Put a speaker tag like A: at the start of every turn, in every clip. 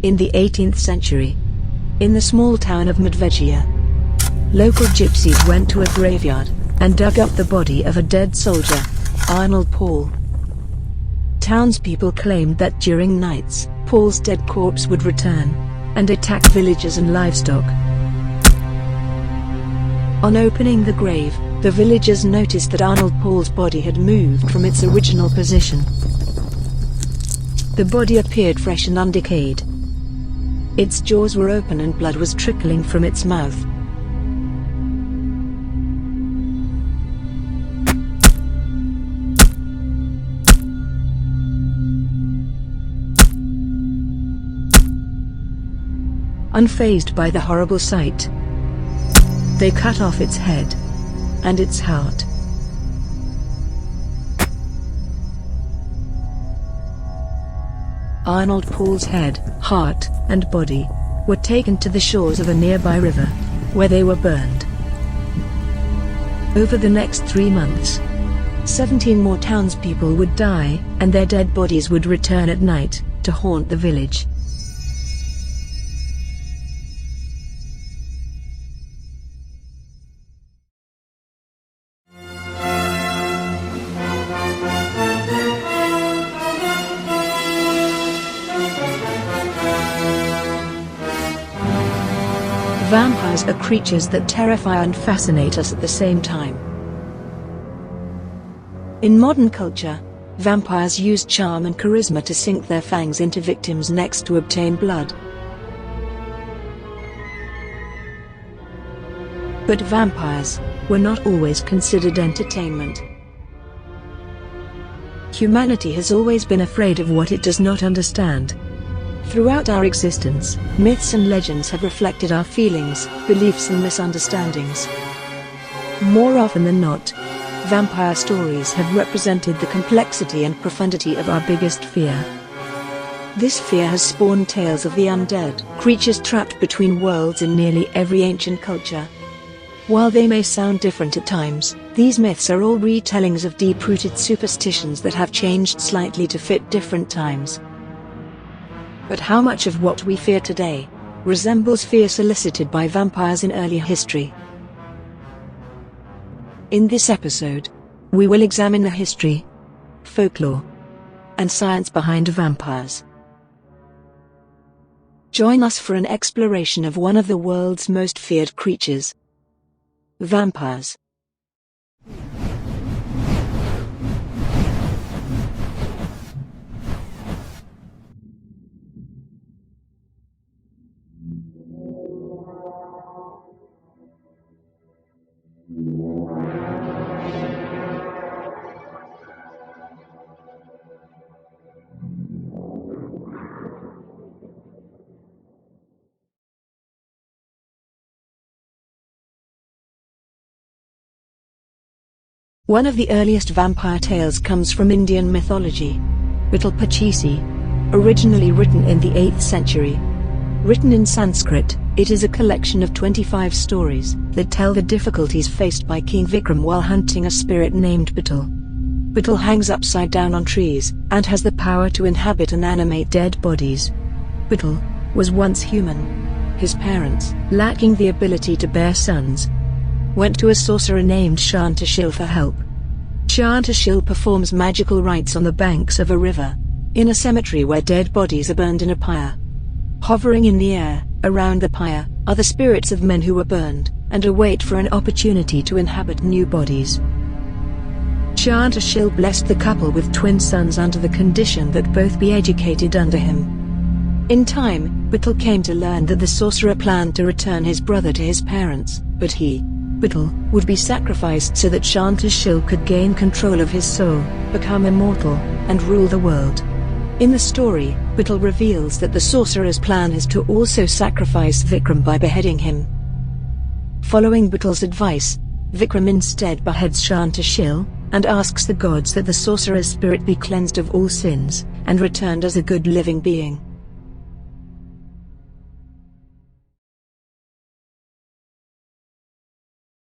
A: In the 18th century, in the small town of Medvedja, local gypsies went to a graveyard and dug up the body of a dead soldier, Arnold Paul. Townspeople claimed that during nights, Paul's dead corpse would return and attack villagers and livestock. On opening the grave, the villagers noticed that Arnold Paul's body had moved from its original position. The body appeared fresh and undecayed. Its jaws were open and blood was trickling from its mouth. Unfazed by the horrible sight, they cut off its head and its heart. Arnold Paul's head, heart, and body were taken to the shores of a nearby river, where they were burned. Over the next 3 months, 17 more townspeople would die, and their dead bodies would return at night to haunt the village. Vampires are creatures that terrify and fascinate us at the same time. In modern culture, vampires use charm and charisma to sink their fangs into victims' necks to obtain blood. But vampires were not always considered entertainment. Humanity has always been afraid of what it does not understand. Throughout our existence, myths and legends have reflected our feelings, beliefs and misunderstandings. More often than not, vampire stories have represented the complexity and profundity of our biggest fear. This fear has spawned tales of the undead, creatures trapped between worlds in nearly every ancient culture. While they may sound different at times, these myths are all retellings of deep-rooted superstitions that have changed slightly to fit different times. But how much of what we fear today resembles fear solicited by vampires in early history? In this episode, we will examine the history, folklore, and science behind vampires. Join us for an exploration of one of the world's most feared creatures, vampires. One of the earliest vampire tales comes from Indian mythology. Vitalpachisi, originally written in the 8th century. Written in Sanskrit, it is a collection of 25 stories that tell the difficulties faced by King Vikram while hunting a spirit named Vital. Vital hangs upside down on trees and has the power to inhabit and animate dead bodies. Vital was once human. His parents, lacking the ability to bear sons, went to a sorcerer named Shantashil for help. Shantashil performs magical rites on the banks of a river, in a cemetery where dead bodies are burned in a pyre. Hovering in the air, around the pyre, are the spirits of men who were burned, and await for an opportunity to inhabit new bodies. Shantashil blessed the couple with twin sons under the condition that both be educated under him. In time, Vital came to learn that the sorcerer planned to return his brother to his parents, but he, Vital, would be sacrificed so that Shantashil could gain control of his soul, become immortal, and rule the world. In the story, Vital reveals that the sorcerer's plan is to also sacrifice Vikram by beheading him. Following Vital's advice, Vikram instead beheads Shantashil, and asks the gods that the sorcerer's spirit be cleansed of all sins, and returned as a good living being.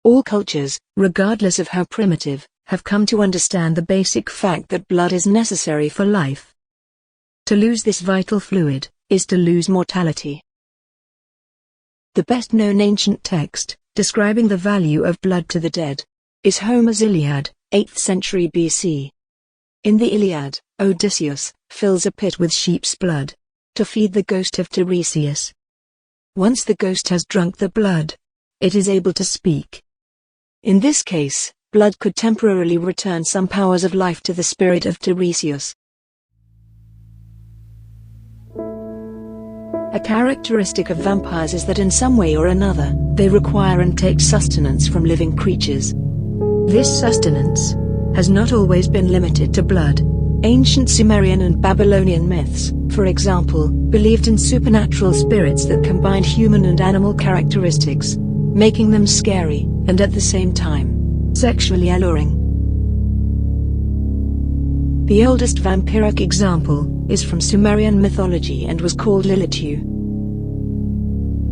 A: All cultures, regardless of how primitive, have come to understand the basic fact that blood is necessary for life. To lose this vital fluid, is to lose mortality. The best-known ancient text, describing the value of blood to the dead, is Homer's Iliad, 8th century BC. In the Iliad, Odysseus fills a pit with sheep's blood to feed the ghost of Tiresias. Once the ghost has drunk the blood, it is able to speak. In this case, blood could temporarily return some powers of life to the spirit of Tiresias. A characteristic of vampires is that in some way or another, they require and take sustenance from living creatures. This sustenance has not always been limited to blood. Ancient Sumerian and Babylonian myths, for example, believed in supernatural spirits that combined human and animal characteristics, making them scary, and at the same time, sexually alluring. The oldest vampiric example is from Sumerian mythology and was called Lilitu.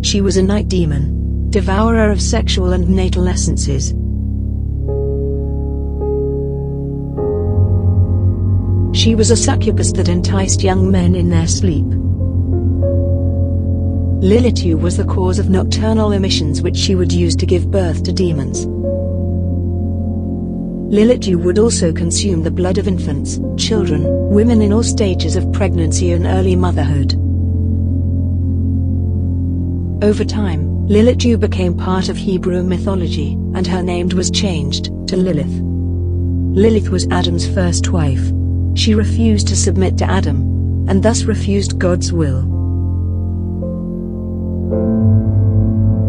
A: She was a night demon, devourer of sexual and natal essences. She was a succubus that enticed young men in their sleep. Lilitu was the cause of nocturnal emissions which she would use to give birth to demons. Lilitu would also consume the blood of infants, children, women in all stages of pregnancy and early motherhood. Over time, Lilitu became part of Hebrew mythology, and her name was changed to Lilith. Lilith was Adam's first wife. She refused to submit to Adam, and thus refused God's will.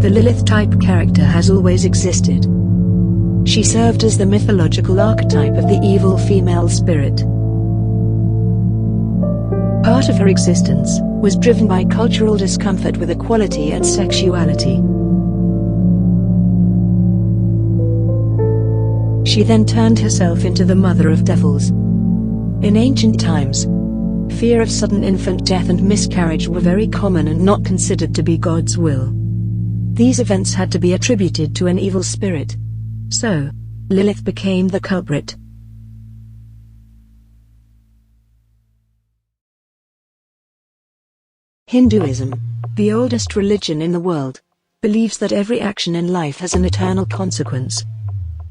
A: The Lilith-type character has always existed. She served as the mythological archetype of the evil female spirit. Part of her existence was driven by cultural discomfort with equality and sexuality. She then turned herself into the mother of devils. In ancient times, fear of sudden infant death and miscarriage were very common and not considered to be God's will. These events had to be attributed to an evil spirit. So, Lilith became the culprit. Hinduism, the oldest religion in the world, believes that every action in life has an eternal consequence.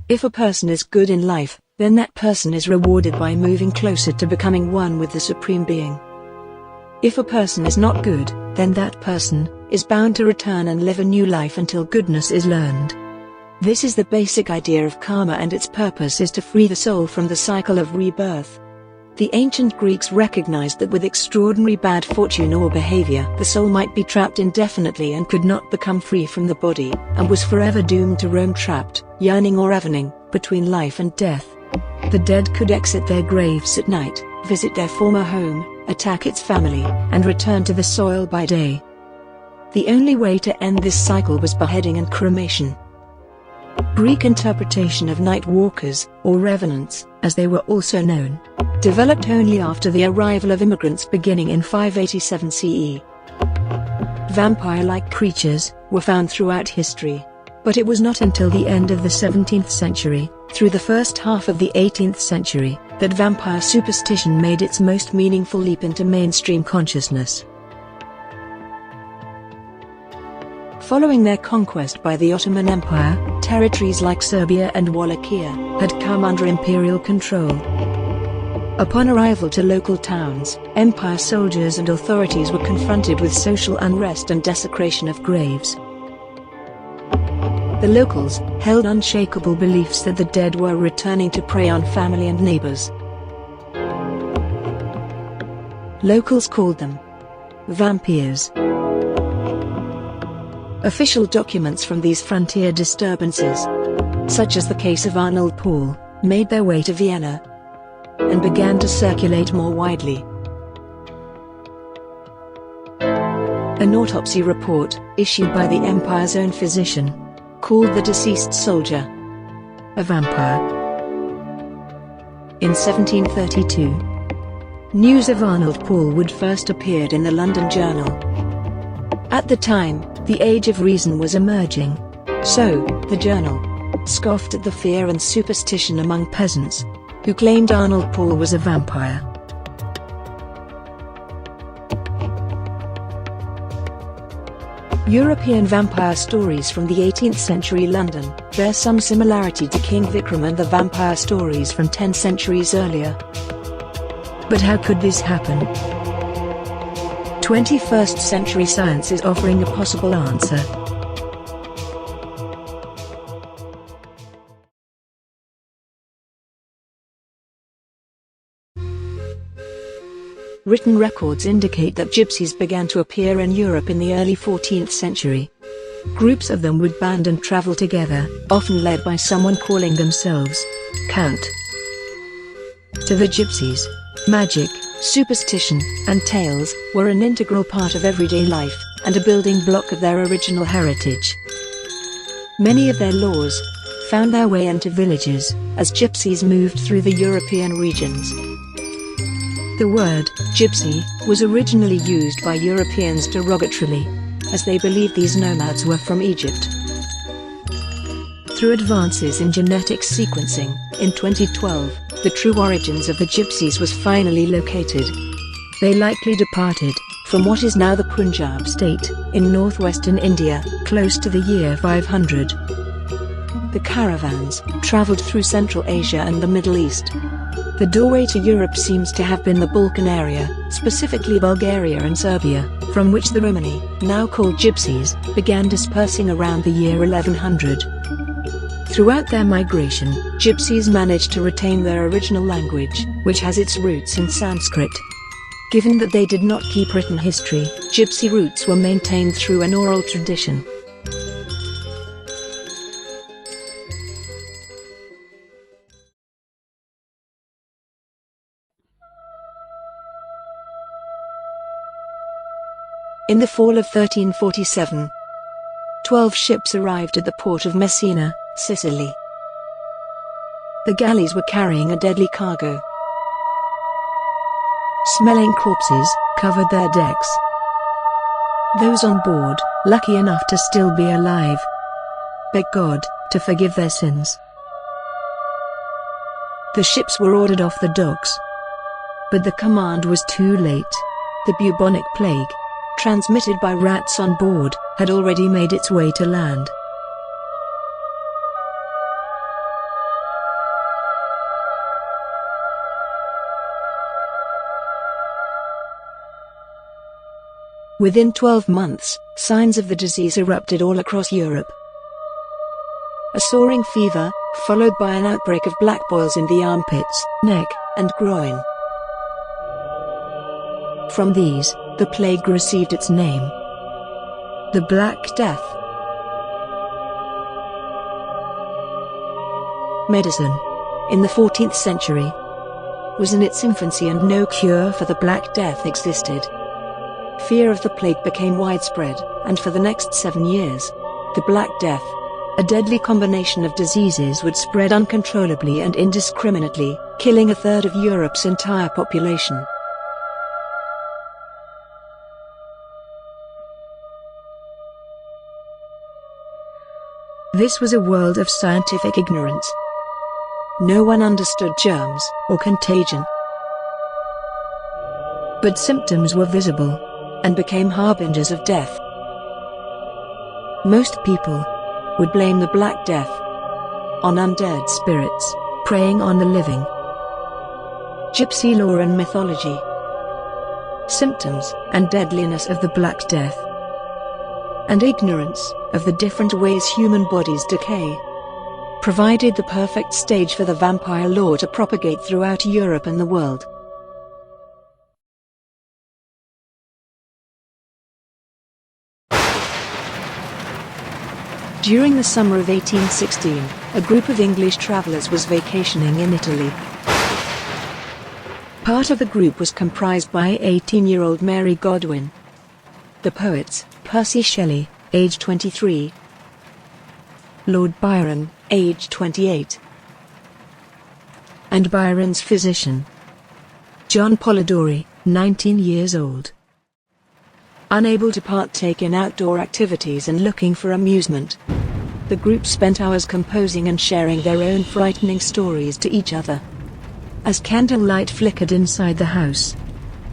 A: If a person is good in life, then that person is rewarded by moving closer to becoming one with the Supreme Being. If a person is not good, then that person is bound to return and live a new life until goodness is learned. This is the basic idea of karma, and its purpose is to free the soul from the cycle of rebirth. The ancient Greeks recognized that with extraordinary bad fortune or behavior, the soul might be trapped indefinitely and could not become free from the body, and was forever doomed to roam trapped, yearning or ravening, between life and death. The dead could exit their graves at night, visit their former home, attack its family, and return to the soil by day. The only way to end this cycle was beheading and cremation. Greek interpretation of night walkers, or revenants, as they were also known, developed only after the arrival of immigrants beginning in 587 CE. Vampire-like creatures were found throughout history, but it was not until the end of the 17th century, through the first half of the 18th century, that vampire superstition made its most meaningful leap into mainstream consciousness. Following their conquest by the Ottoman Empire, territories like Serbia and Wallachia had come under imperial control. Upon arrival to local towns, empire soldiers and authorities were confronted with social unrest and desecration of graves. The locals held unshakable beliefs that the dead were returning to prey on family and neighbors. Locals called them vampires. Official documents from these frontier disturbances, such as the case of Arnold Paul, made their way to Vienna and began to circulate more widely. An autopsy report, issued by the empire's own physician, called the deceased soldier a vampire. In 1732, news of Arnold Paul Wood first appeared in the London Journal. At the time, the Age of Reason was emerging, so the journal scoffed at the fear and superstition among peasants who claimed Arnold Paul was a vampire. European vampire stories from the 18th century London bear some similarity to King Vikram and the vampire stories from 10 centuries earlier. But how could this happen? 21st century science is offering a possible answer. Written records indicate that gypsies began to appear in Europe in the early 14th century. Groups of them would band and travel together, often led by someone calling themselves Count. To the gypsies, magic, superstition, and tales were an integral part of everyday life, and a building block of their original heritage. Many of their laws found their way into villages as gypsies moved through the European regions. The word gypsy was originally used by Europeans derogatorily, as they believed these nomads were from Egypt. Through advances in genetic sequencing, in 2012, the true origins of the gypsies was finally located. They likely departed from what is now the Punjab state, in northwestern India, close to the year 500. The caravans traveled through Central Asia and the Middle East. The doorway to Europe seems to have been the Balkan area, specifically Bulgaria and Serbia, from which the Romani, now called gypsies, began dispersing around the year 1100. Throughout their migration, gypsies managed to retain their original language, which has its roots in Sanskrit. Given that they did not keep written history, gypsy roots were maintained through an oral tradition. In the fall of 1347, 12 ships arrived at the port of Messina, Sicily. The galleys were carrying a deadly cargo. Smelling corpses covered their decks. Those on board, lucky enough to still be alive, begged God to forgive their sins. The ships were ordered off the docks, but the command was too late. The bubonic plague, transmitted by rats on board, had already made its way to land. Within 12 months, signs of the disease erupted all across Europe. A soaring fever, followed by an outbreak of black boils in the armpits, neck, and groin. From these, the plague received its name, the Black Death. Medicine, in the 14th century, was in its infancy and no cure for the Black Death existed. Fear of the plague became widespread, and for the next 7 years, the Black Death, a deadly combination of diseases, would spread uncontrollably and indiscriminately, killing a third of Europe's entire population. This was a world of scientific ignorance. No one understood germs or contagion. But symptoms were visible and became harbingers of death. Most people would blame the Black Death on undead spirits preying on the living. Gypsy lore and mythology. Symptoms and deadliness of the Black Death, and ignorance of the different ways human bodies decay, provided the perfect stage for the vampire lore to propagate throughout Europe and the world. During the summer of 1816, a group of English travellers was vacationing in Italy. Part of the group was comprised by 18-year-old Mary Godwin, the poets, Percy Shelley, age 23, Lord Byron, age 28, and Byron's physician, John Polidori, 19 years old. Unable to partake in outdoor activities and looking for amusement, the group spent hours composing and sharing their own frightening stories to each other. As candlelight flickered inside the house,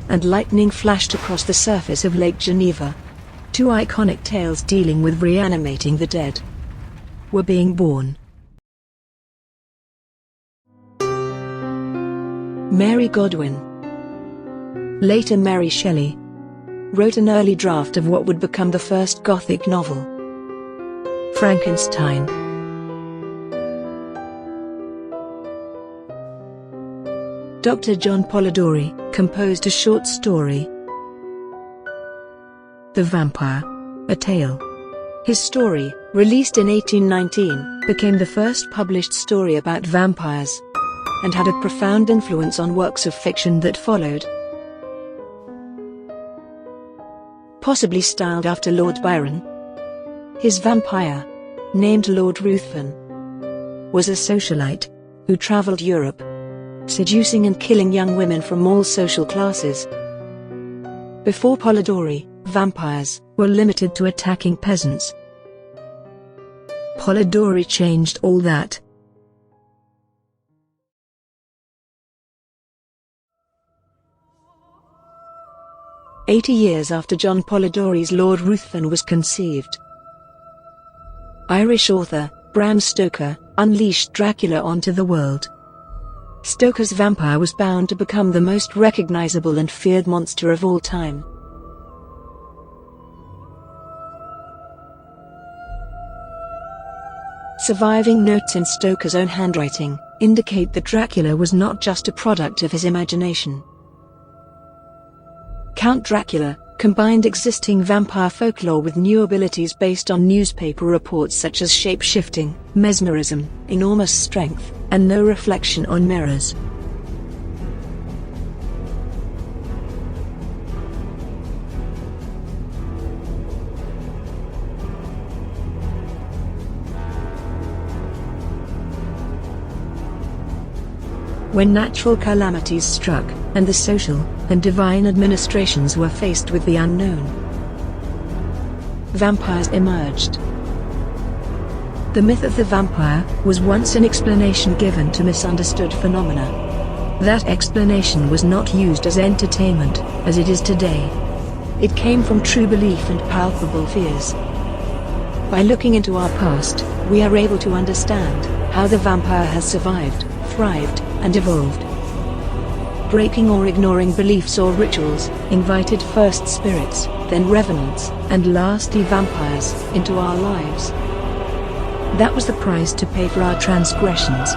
A: and lightning flashed across the surface of Lake Geneva, Two iconic tales dealing with reanimating the dead were being born. Mary Godwin, later Mary Shelley, wrote an early draft of what would become the first Gothic novel, Frankenstein. Dr. John Polidori composed a short story, The Vampire, a Tale. His story, released in 1819, became the first published story about vampires, and had a profound influence on works of fiction that followed. Possibly styled after Lord Byron, his vampire, named Lord Ruthven, was a socialite who travelled Europe, seducing and killing young women from all social classes. Before Polidori, vampires were limited to attacking peasants. Polidori changed all that. "80 years after John Polidori's Lord Ruthven was conceived, Irish author Bram Stoker unleashed Dracula onto the world. Stoker's vampire was bound to become the most recognizable and feared monster of all time. Surviving notes in Stoker's own handwriting indicate that Dracula was not just a product of his imagination. Count Dracula combined existing vampire folklore with new abilities based on newspaper reports such as shape-shifting, mesmerism, enormous strength, and no reflection on mirrors. When natural calamities struck, and the social and divine administrations were faced with the unknown, vampires emerged. The myth of the vampire was once an explanation given to misunderstood phenomena. That explanation was not used as entertainment, as it is today. It came from true belief and palpable fears. By looking into our past, we are able to understand how the vampire has survived, thrived, and evolved. Breaking or ignoring beliefs or rituals invited first spirits, then revenants, and lastly vampires, into our lives. That was the price to pay for our transgressions.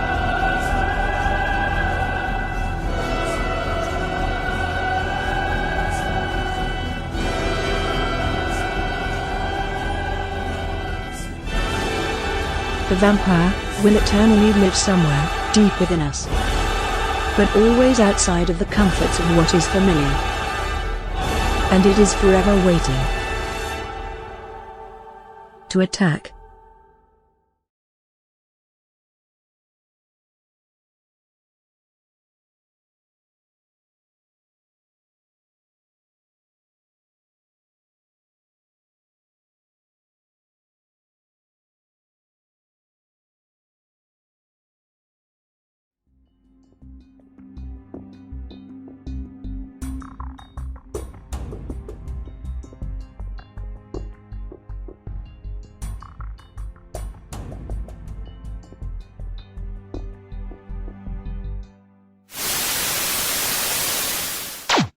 A: The vampire will eternally live somewhere deep within us, but always outside of the comforts of what is familiar. And it is forever waiting to attack.